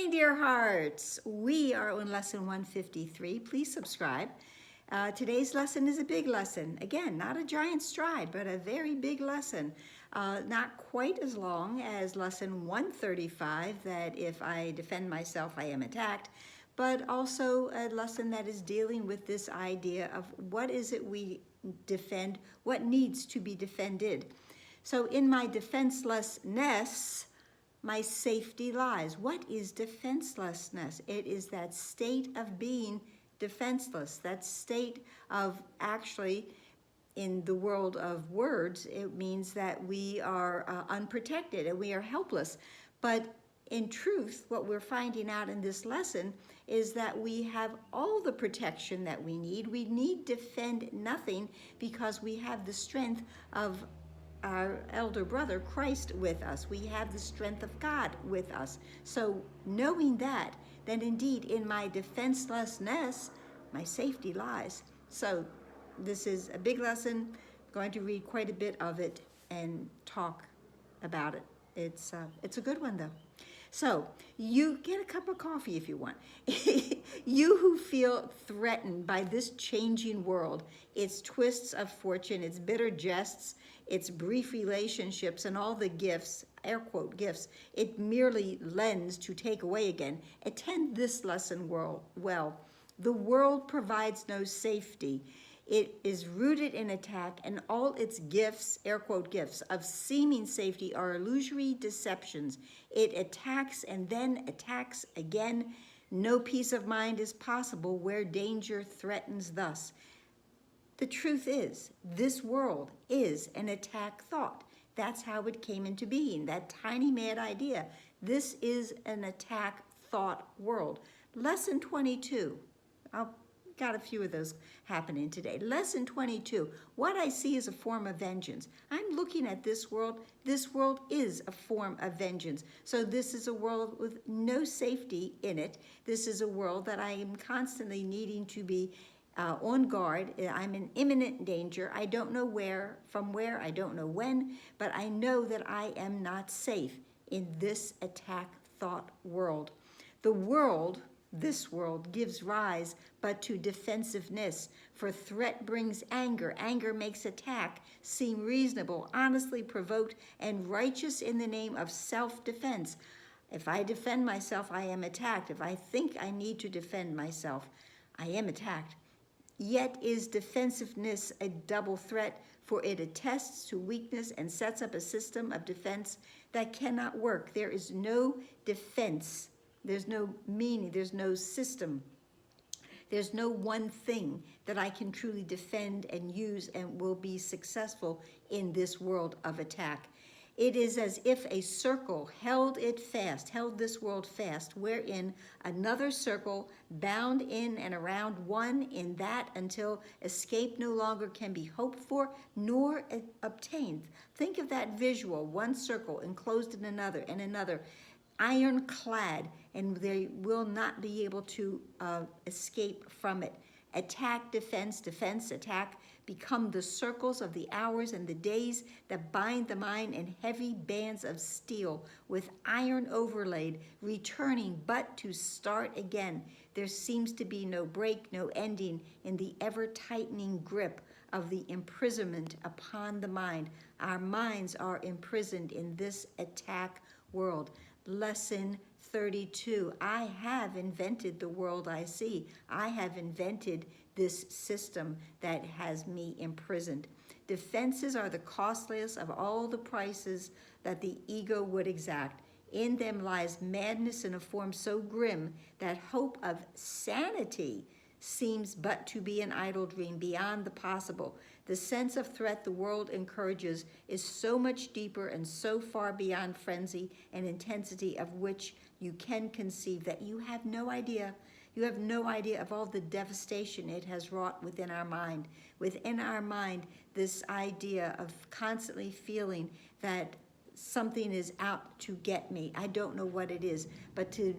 morning, dear hearts. We are on lesson 153. Please subscribe. Today's lesson is a big lesson. Again, not a giant stride, but a very big lesson. Not quite as long as lesson 135, that if I defend myself, I am attacked, but also a lesson that is dealing with this idea of what is it we defend, what needs to be defended. So in my defenselessness, my safety lies. What is defenselessness? It is that state of being defenseless, that state of actually, in the world of words, it means that we are unprotected and we are helpless. But in truth, what we're finding out in this lesson is that we have all the protection that we need. We need defend nothing because we have the strength of our elder brother, Christ, with us. We have the strength of God with us. So knowing that, then indeed in my defenselessness, my safety lies. So this is a big lesson. I'm going to read quite a bit of it and talk about it. It's a good one though. So you get a cup of coffee if you want. You who feel threatened by this changing world, its twists of fortune, its bitter jests, its brief relationships, and all the gifts, air quote gifts, it merely lends to take away again. Attend this lesson well. The world provides no safety. It is rooted in attack, and all its gifts, air quote gifts, of seeming safety are illusory deceptions. It attacks and then attacks again. No peace of mind is possible where danger threatens thus. The truth is, this world is an attack thought. That's how it came into being, that tiny mad idea. This is an attack thought world. Lesson 22. Got a few of those happening today. Lesson 22, what I see is a form of vengeance. I'm looking at this world. This world is a form of vengeance. So this is a world with no safety in it. This is a world that I am constantly needing to be on guard. I'm in imminent danger. I don't know from where, I don't know when, but I know that I am not safe in this attack thought world. This world gives rise but to defensiveness, for threat brings anger. Anger makes attack seem reasonable, honestly provoked, and righteous in the name of self-defense. If I defend myself, I am attacked. If I think I need to defend myself, I am attacked. Yet is defensiveness a double threat, for it attests to weakness and sets up a system of defense that cannot work. There is no defense. There's no meaning, there's no system. There's no one thing that I can truly defend and use and will be successful in this world of attack. It is as if a circle held this world fast, wherein another circle bound in and around one in that until escape no longer can be hoped for nor obtained. Think of that visual, one circle enclosed in another and another, ironclad, and they will not be able to escape from it. Attack, defense, defense, attack become the circles of the hours and the days that bind the mind in heavy bands of steel with iron overlaid, returning but to start again. There seems to be no break, no ending in the ever-tightening grip of the imprisonment upon the mind. Our minds are imprisoned in this attack world. Lesson 32. I have invented the world I see. I have invented this system that has me imprisoned. Defenses are the costliest of all the prices that the ego would exact. In them lies madness in a form so grim that hope of sanity seems but to be an idle dream beyond the possible. The sense of threat the world encourages is so much deeper and so far beyond frenzy and intensity of which you can conceive that you have no idea. You have no idea of all the devastation it has wrought within our mind. Within our mind, this idea of constantly feeling that something is out to get me. I don't know what it is, but to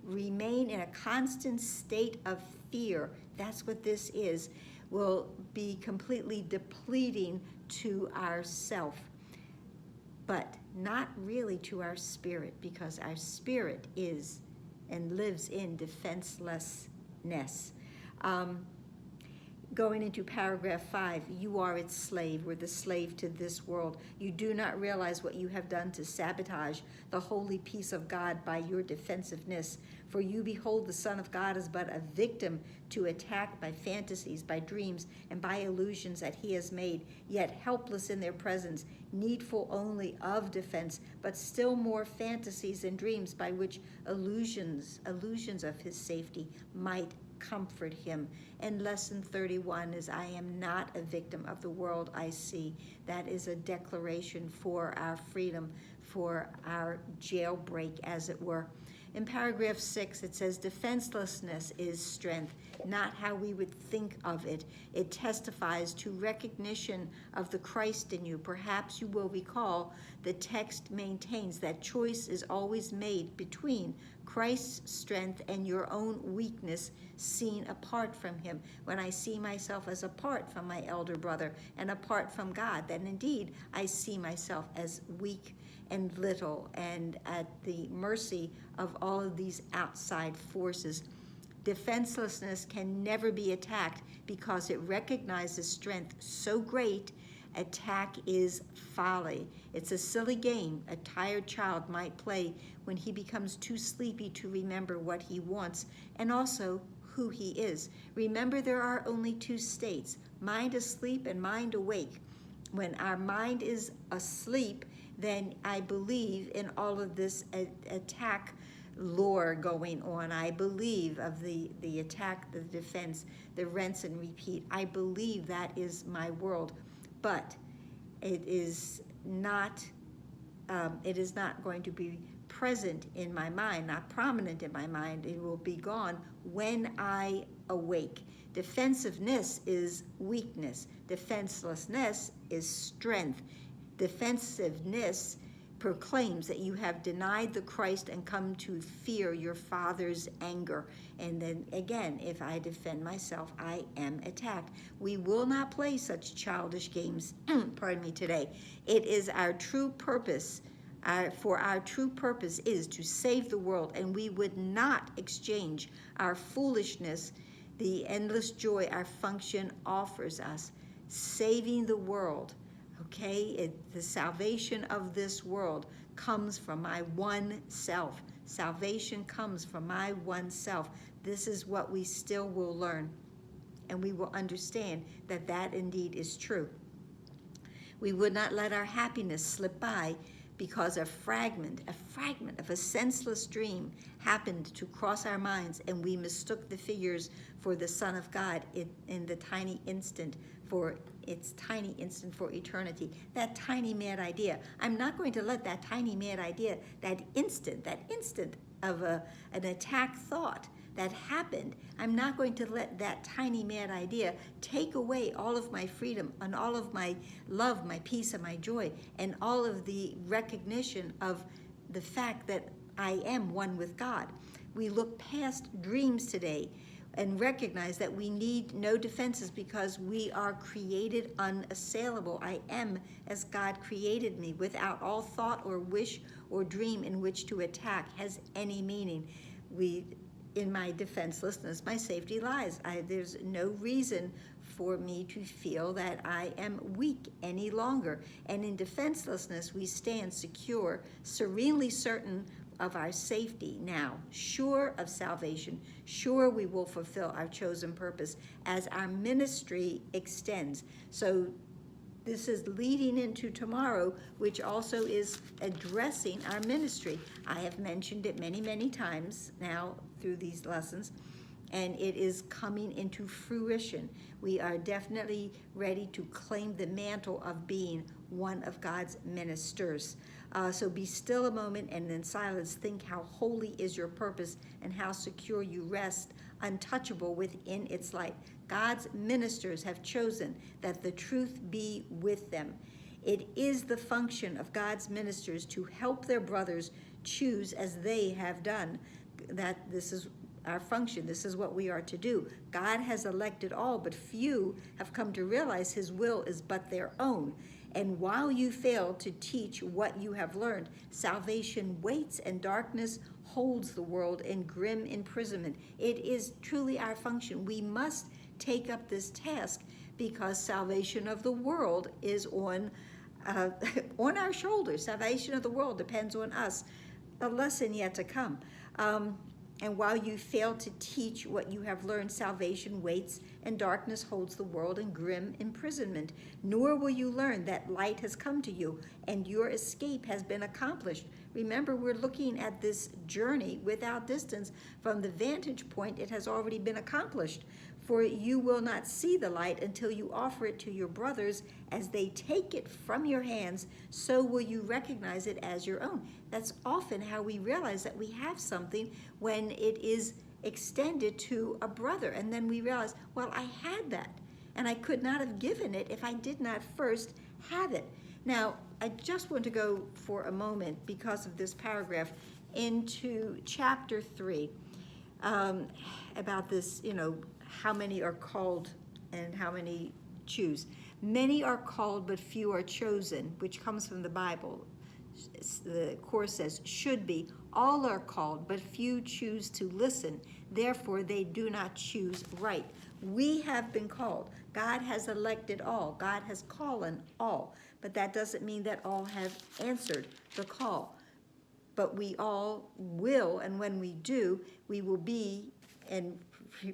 remain in a constant state of fear, that's what this is, will be completely depleting to ourself, but not really to our spirit, because our spirit is and lives in defenselessness. Going into paragraph 5, you are its slave. We're the slave to this world. You do not realize what you have done to sabotage the holy peace of God by your defensiveness. For you behold the Son of God as but a victim to attack by fantasies, by dreams, and by illusions that he has made, yet helpless in their presence, needful only of defense, but still more fantasies and dreams by which illusions of his safety might comfort him. And lesson 31 is, I am not a victim of the world I see. That is a declaration for our freedom, for our jailbreak, as it were. In paragraph 6, it says, defenselessness is strength, not how we would think of it. It testifies to recognition of the Christ in you. Perhaps you will recall the text maintains that choice is always made between Christ's strength and your own weakness seen apart from him. When I see myself as apart from my elder brother and apart from God, then indeed I see myself as weak and little and at the mercy of all of these outside forces. Defenselessness can never be attacked because it recognizes strength so great. Attack is folly. It's a silly game a tired child might play when he becomes too sleepy to remember what he wants and also who he is. Remember, there are only two states, mind asleep and mind awake. When our mind is asleep, then I believe in all of this attack lore going on. I believe of the attack, the defense, the rinse and repeat. I believe that is my world. But it is not going to be present in my mind, not prominent in my mind. It will be gone when I awake. Defensiveness is weakness. Defenselessness is strength. Defensiveness proclaims that you have denied the Christ and come to fear your Father's anger. And then again, if I defend myself, I am attacked. We will not play such childish games, pardon me, today. It is our true purpose, for our true purpose is to save the world, and we would not exchange our foolishness, the endless joy our function offers us, saving the world. Okay, the salvation of this world comes from my one self. Salvation comes from my one self. This is what we still will learn, and we will understand that that indeed is true. We would not let our happiness slip by because a fragment of a senseless dream happened to cross our minds, and we mistook the figures for the Son of God in the tiny instant for its tiny instant for eternity. That tiny mad idea. I'm not going to let that tiny mad idea, that instant of an attack thought that happened, I'm not going to let that tiny mad idea take away all of my freedom and all of my love, my peace, and my joy, and all of the recognition of the fact that I am one with God. We look past dreams today and recognize that we need no defenses because we are created unassailable. I am as God created me, without all thought or wish or dream in which to attack has any meaning. In my defenselessness, my safety lies. There's no reason for me to feel that I am weak any longer. And in defenselessness, we stand secure, serenely certain of our safety now, sure of salvation, sure we will fulfill our chosen purpose as our ministry extends. So this is leading into tomorrow, which also is addressing our ministry. I have mentioned it many, many times now through these lessons, and it is coming into fruition. We are definitely ready to claim the mantle of being one of God's ministers. So be still a moment and in silence think how holy is your purpose and how secure you rest, untouchable within its light. God's ministers have chosen that the truth be with them. It is the function of God's ministers to help their brothers choose as they have done. That this is our function. This is what we are to do. God has elected all, but few have come to realize his will is but their own. And while you fail to teach what you have learned, salvation waits and darkness holds the world in grim imprisonment. It is truly our function. We must take up this task because salvation of the world is on our shoulders. Salvation of the world depends on us. A lesson yet to come. And while you fail to teach what you have learned, salvation waits, and darkness holds the world in grim imprisonment. Nor will you learn that light has come to you, and your escape has been accomplished. Remember, we're looking at this journey without distance. From the vantage point, it has already been accomplished. For you will not see the light until you offer it to your brothers. As they take it from your hands, so will you recognize it as your own. That's often how we realize that we have something, when it is extended to a brother. And then we realize, well, I had that, and I could not have given it if I did not first have it. Now, I just want to go for a moment, because of this paragraph, into chapter 3, about this, how many are called and how many choose. Many are called, but few are chosen, which comes from the Bible. The course says, should be, all are called, but few choose to listen. Therefore, they do not choose right. We have been called. God has elected all. God has called all. But that doesn't mean that all have answered the call. But we all will, and when we do, we will be, and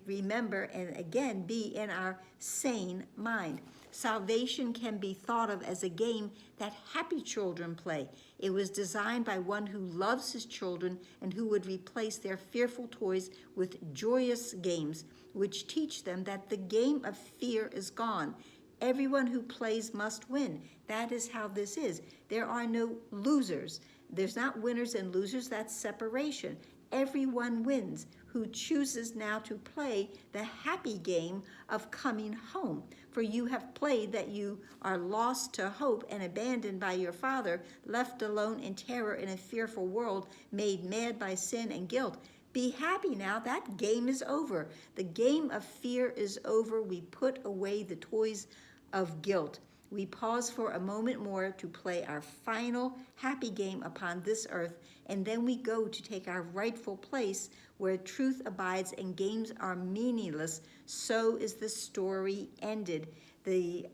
remember, and again, be in our sane mind. Salvation can be thought of as a game that happy children play. It was designed by one who loves his children and who would replace their fearful toys with joyous games, which teach them that the game of fear is gone. Everyone who plays must win. That is how this is. There are no losers. There's not winners and losers. That's separation. Everyone wins who chooses now to play the happy game of coming home. For you have played that you are lost to hope and abandoned by your Father, left alone in terror in a fearful world, made mad by sin and guilt. Be happy now. That game is over. The game of fear is over. We put away the toys of guilt. We pause for a moment more to play our final happy game upon this earth, and then we go to take our rightful place where truth abides and games are meaningless. So is the story ended. The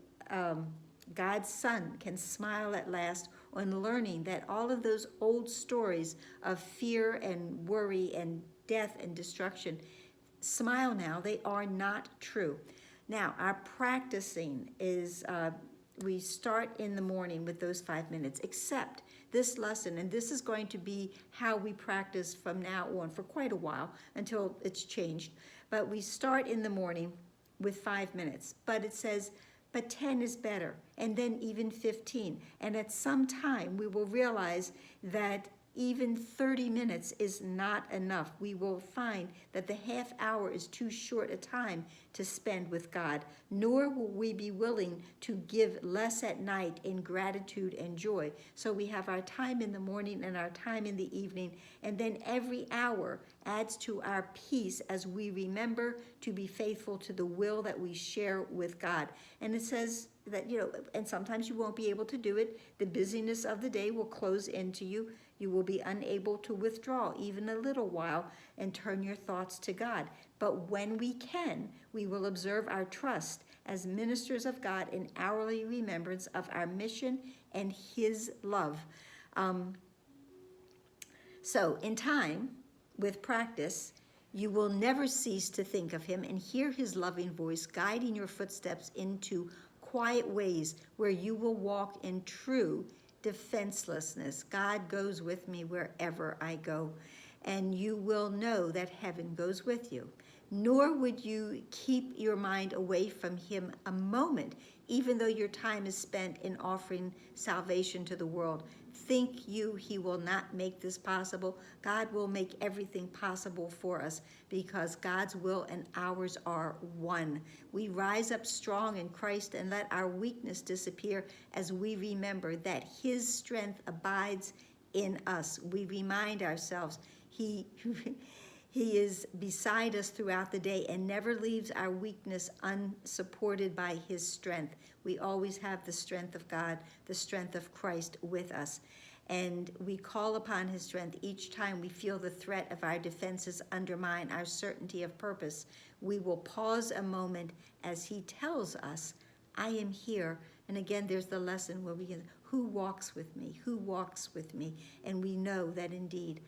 God's Son can smile at last on learning that all of those old stories of fear and worry and death and destruction, smile now, they are not true. Now, our practicing is, we start in the morning with those 5 minutes, except this lesson, and this is going to be how we practice from now on for quite a while until it's changed. But we start in the morning with 5 minutes, but it says, but 10 is better, and then even 15. And at some time, we will realize that even 30 minutes is not enough. We will find that the half hour is too short a time to spend with God, nor will we be willing to give less at night in gratitude and joy. So we have our time in the morning and our time in the evening, and then every hour adds to our peace as we remember to be faithful to the will that we share with God. And it says that, and sometimes you won't be able to do it. The busyness of the day will close into you. You will be unable to withdraw even a little while and turn your thoughts to God. But when we can, we will observe our trust as ministers of God in hourly remembrance of our mission and His love. So in time, with practice, you will never cease to think of Him and hear His loving voice guiding your footsteps into quiet ways where you will walk in true defenselessness. God goes with me wherever I go, and you will know that heaven goes with you. Nor would you keep your mind away from Him a moment, even though your time is spent in offering salvation to the world. Think you He will not make this possible? God will make everything possible for us because God's will and ours are one. We rise up strong in Christ and let our weakness disappear as we remember that His strength abides in us. We remind ourselves He is beside us throughout the day and never leaves our weakness unsupported by His strength. We always have the strength of God, the strength of Christ with us. and we call upon his strength each time we feel the threat of our defenses undermine our certainty of purpose. We will pause a moment as he tells us, I am here. And again, there's the lesson where we can, who walks with me? Who walks with me? And we know that indeed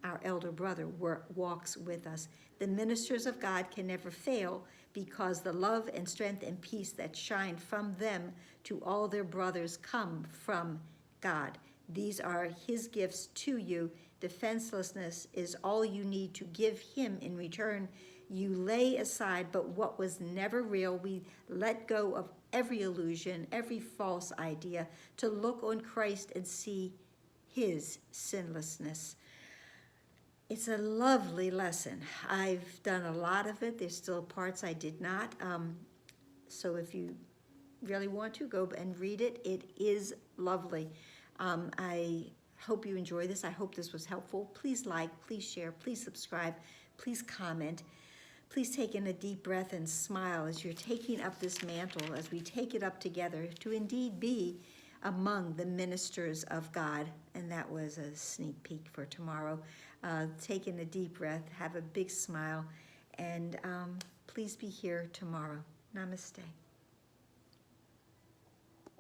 our elder brother walks with us. The ministers of God can never fail because the love and strength and peace that shine from them to all their brothers come from God. These are his gifts to you. Defenselessness is all you need to give him in return. You lay aside but what was never real. We let go of every illusion, every false idea, to look on Christ and see his sinlessness. It's a lovely lesson. I've done a lot of it. There's still parts I did not. So if you really want to, go and read it. It is lovely. I hope you enjoy this. I hope this was helpful. Please like, please share, please subscribe, please comment. Please take in a deep breath and smile as you're taking up this mantle, as we take it up together to indeed be among the ministers of God. And that was a sneak peek for tomorrow. Take in a deep breath, have a big smile, and please be here tomorrow. Namaste.